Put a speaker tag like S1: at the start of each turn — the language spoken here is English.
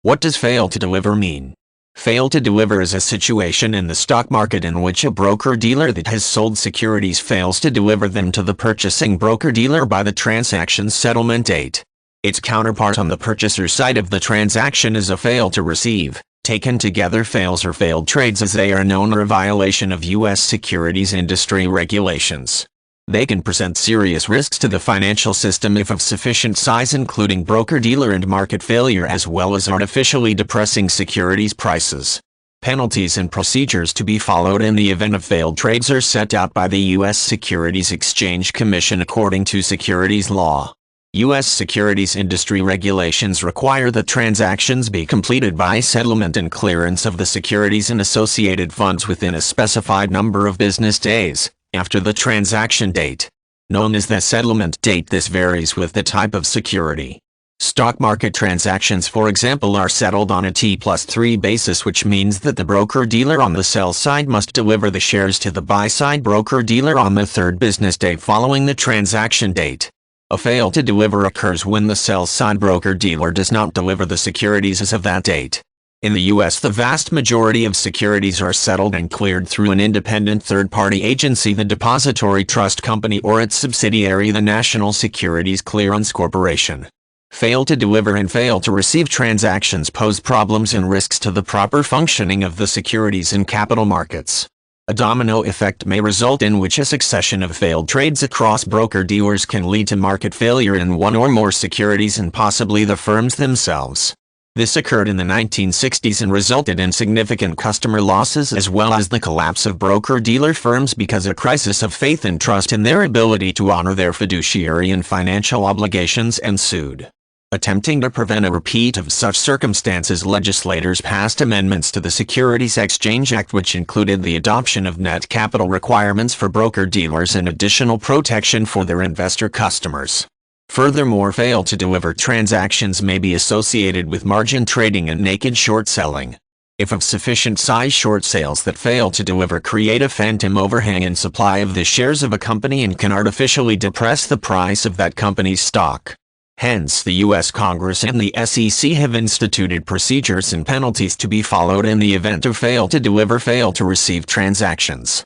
S1: What does fail to deliver mean? Fail to deliver is a situation in the stock market in which a broker-dealer that has sold securities fails to deliver them to the purchasing broker-dealer by the transaction's settlement date. Its counterpart on the purchaser's side of the transaction is a fail to receive. Taken together, fails or failed trades as they are known are a violation of U.S. securities industry regulations. They can present serious risks to the financial system if of sufficient size, including broker-dealer and market failure, as well as artificially depressing securities prices. Penalties and procedures to be followed in the event of failed trades are set out by the U.S. Securities Exchange Commission according to securities law. U.S. securities industry regulations require that transactions be completed by settlement and clearance of the securities and associated funds within a specified number of business days after the transaction date, known as the settlement date. This varies with the type of security. Stock market transactions, for example, are settled on a T+3 basis, which means that the broker-dealer on the sell side must deliver the shares to the buy-side broker-dealer on the third business day following the transaction date. A fail to deliver occurs when the sell-side broker-dealer does not deliver the securities as of that date. In the U.S., the vast majority of securities are settled and cleared through an independent third-party agency, the depository trust company, or its subsidiary, the National Securities Clearance Corporation. Fail to deliver and fail to receive transactions pose problems and risks to the proper functioning of the securities and capital markets. A domino effect may result in which a succession of failed trades across broker-dealers can lead to market failure in one or more securities and possibly the firms themselves. This occurred in the 1960s and resulted in significant customer losses as well as the collapse of broker-dealer firms because a crisis of faith and trust in their ability to honor their fiduciary and financial obligations ensued. Attempting to prevent a repeat of such circumstances, legislators passed amendments to the Securities Exchange Act, which included the adoption of net capital requirements for broker-dealers and additional protection for their investor customers. Furthermore, fail to deliver transactions may be associated with margin trading and naked short selling. If of sufficient size, short sales that fail to deliver create a phantom overhang in supply of the shares of a company and can artificially depress the price of that company's stock. Hence, the U.S. Congress and the SEC have instituted procedures and penalties to be followed in the event of fail to deliver, fail to receive transactions.